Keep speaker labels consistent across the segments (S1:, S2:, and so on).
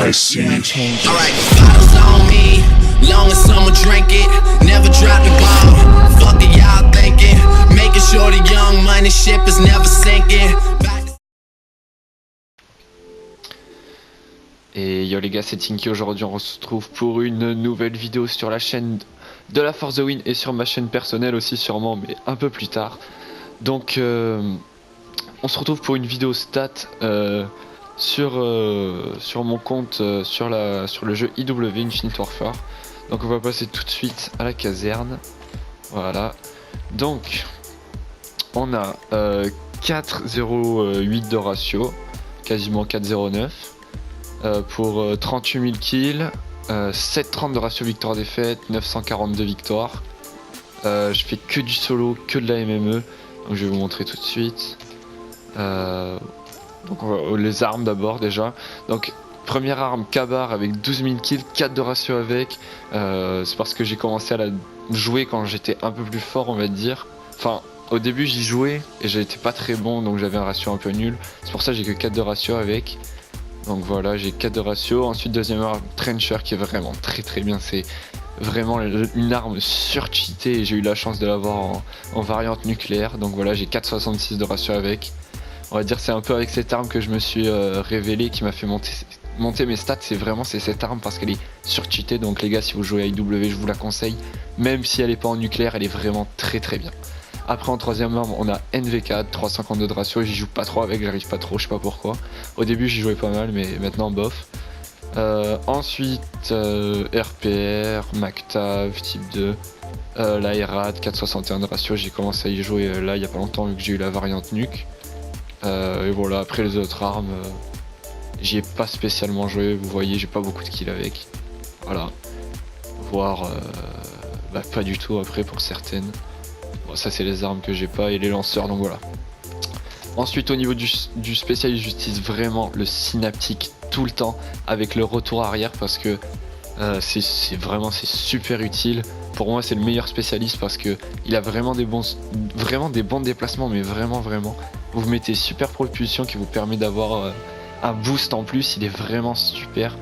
S1: I see.
S2: Alright, bottles on me, long as someone drink it, never drop the ball, fuck it y'all thinking, making sure the young money ship is never sinking.
S3: Et yo les gars, c'est Tinky. Aujourd'hui on se retrouve pour une nouvelle vidéo sur la chaîne de la For The Win et sur ma chaîne personnelle aussi sûrement, mais un peu plus tard. Donc on se retrouve pour une vidéo stat sur mon compte sur le jeu IW Infinite Warfare. Donc on va passer tout de suite à la caserne. Voilà. Donc on a 4,08 de ratio, quasiment 4,09. Pour 38 000 kills, 7,30 de ratio victoire-défaite, 942 victoires. Je fais que du solo, que de la MME, donc je vais vous montrer tout de suite. Donc les armes d'abord déjà. Donc première arme, Kabar avec 12 000 kills, 4 de ratio avec. C'est parce que j'ai commencé à la jouer quand j'étais un peu plus fort, on va dire. Enfin, au début j'y jouais et j'étais pas très bon, donc j'avais un ratio un peu nul. C'est pour ça que j'ai que 4 de ratio avec. Donc voilà, j'ai 4 de ratio. Ensuite deuxième arme, Trencher, qui est vraiment très bien. C'est vraiment une arme surcheatée et j'ai eu la chance de l'avoir en variante nucléaire. Donc voilà, j'ai 4,66 de ratio avec. On va dire c'est un peu avec cette arme que je me suis révélé, qui m'a fait monter mes stats. C'est cette arme parce qu'elle est surcheatée. Donc les gars, si vous jouez à IW, je vous la conseille. Même si elle est pas en nucléaire, elle est vraiment très bien. Après en troisième arme on a NV4, 3,52 de ratio, j'y joue pas trop avec, j'arrive pas trop, je sais pas pourquoi. Au début j'y jouais pas mal mais maintenant bof. Ensuite RPR, MacTav, type 2, la RAD, 4,61 de ratio, j'ai commencé à y jouer là il y a pas longtemps vu que j'ai eu la variante nuque. Et voilà, après les autres armes, j'y ai pas spécialement joué, vous voyez j'ai pas beaucoup de kills avec. Voilà, voire pas du tout après pour certaines. Bon, ça c'est les armes que j'ai pas et les lanceurs, donc voilà. Ensuite au niveau du spécial, j'utilise vraiment le synaptique tout le temps avec le retour arrière parce que c'est super utile. Pour moi c'est le meilleur spécialiste parce que il a vraiment des bons déplacements, mais vraiment. Vous mettez super propulsion qui vous permet d'avoir un boost en plus, il est vraiment super.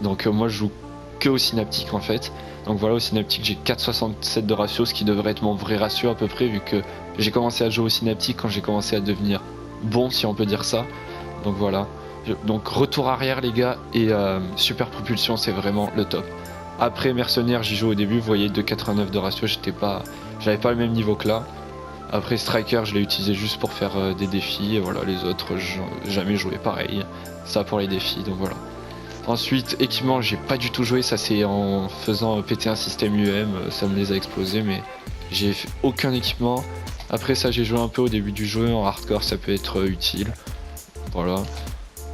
S3: Donc moi je joue que au synaptique en fait. Donc voilà, au synaptique j'ai 4,67 de ratio, ce qui devrait être mon vrai ratio à peu près, vu que j'ai commencé à jouer au synaptique quand j'ai commencé à devenir bon, si on peut dire ça. Donc voilà, donc retour arrière les gars, et super propulsion, c'est vraiment le top. Après mercenaire, j'y joue au début, vous voyez 2,89 de ratio, j'avais pas le même niveau que là. Après striker, je l'ai utilisé juste pour faire des défis, et voilà, les autres jamais joué pareil, ça pour les défis, donc voilà. Ensuite équipement, j'ai pas du tout joué, ça c'est en faisant péter un système UM, ça me les a explosés, mais j'ai fait aucun équipement. Après ça j'ai joué un peu au début du jeu, en hardcore ça peut être utile, voilà.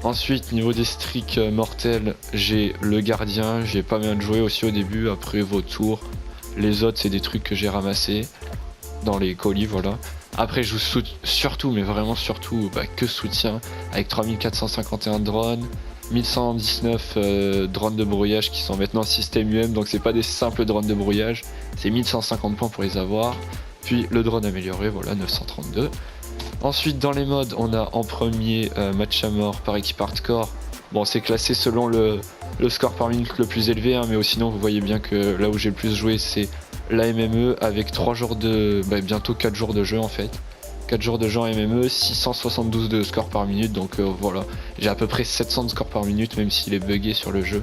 S3: Ensuite niveau des streaks mortels, j'ai le gardien, j'ai pas mal joué aussi au début, après vautour, les autres c'est des trucs que j'ai ramassés dans les colis, voilà. Après je joue surtout, mais vraiment surtout, que soutien, avec 3451 drones, 1119 drones de brouillage qui sont maintenant système UM, donc c'est pas des simples drones de brouillage, c'est 1150 points pour les avoir. Puis le drone amélioré, voilà, 932. Ensuite dans les modes, on a en premier match à mort par équipe hardcore. Bon, c'est classé selon le score par minute le plus élevé, hein, mais sinon vous voyez bien que là où j'ai le plus joué c'est la MME avec 3 jours de... bientôt 4 jours de jeu en fait. 4 jours de jeu en MME, 672 de score par minute, donc voilà, j'ai à peu près 700 de score par minute, même s'il est buggé sur le jeu.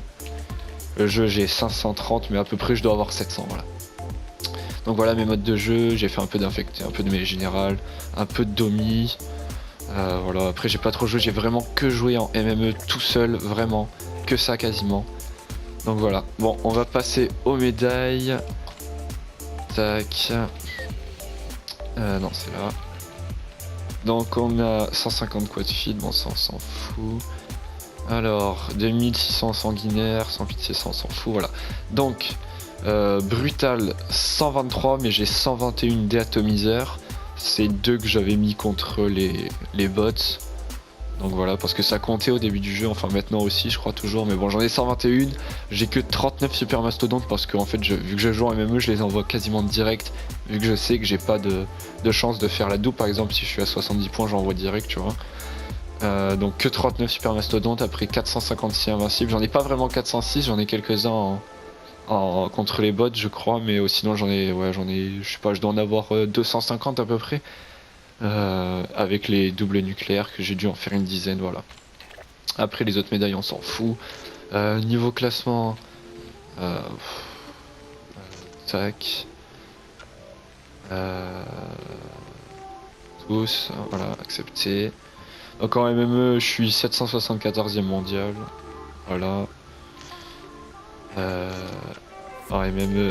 S3: Le jeu j'ai 530, mais à peu près je dois avoir 700, voilà. Donc voilà mes modes de jeu, j'ai fait un peu d'infecté, un peu de mêlée générale, un peu de domi. Voilà, après j'ai pas trop joué, j'ai vraiment que joué en MME tout seul, vraiment, que ça quasiment. Donc voilà, bon on va passer aux médailles. Tac. Non c'est là. Donc on a 150 quad feed, bon ça on s'en fout. Alors 2600 sanguinaires, 100 pitié, ça on s'en fout, voilà. Donc brutal 123, mais j'ai 121 déatomiseurs. C'est deux que j'avais mis contre les bots. Donc voilà, parce que ça comptait au début du jeu, enfin maintenant aussi je crois toujours, mais bon j'en ai 121, j'ai que 39 super mastodontes parce que en fait vu que je joue en MME, je les envoie quasiment direct, vu que je sais que j'ai pas de chance de faire la double. Par exemple si je suis à 70 points j'envoie direct, tu vois. Donc que 39 super mastodontes après 456 invincibles. J'en ai pas vraiment 406, j'en ai quelques-uns contre les bots je crois, mais sinon j'en ai, je sais pas, je dois en avoir 250 à peu près. Avec les doubles nucléaires que j'ai dû en faire une dizaine, voilà. Après les autres médailles on s'en fout. Niveau classement, tac. Tous, voilà, accepté. Donc en MME, je suis 774e mondial. Voilà. En MME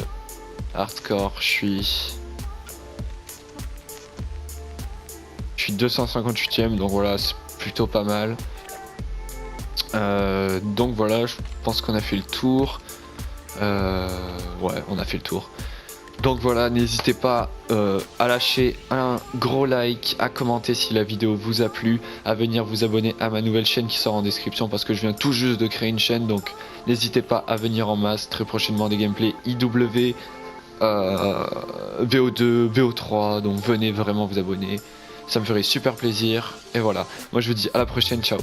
S3: hardcore, je suis 258e, donc voilà, c'est plutôt pas mal. Donc voilà, je pense qu'on a fait le tour. Ouais, on a fait le tour. Donc voilà, n'hésitez pas à lâcher un gros like, à commenter si la vidéo vous a plu, à venir vous abonner à ma nouvelle chaîne qui sort en description parce que je viens tout juste de créer une chaîne, donc n'hésitez pas à venir en masse. Très prochainement des gameplays IW, BO2, BO3, donc venez vraiment vous abonner, ça me ferait super plaisir. Et voilà, moi je vous dis à la prochaine, ciao.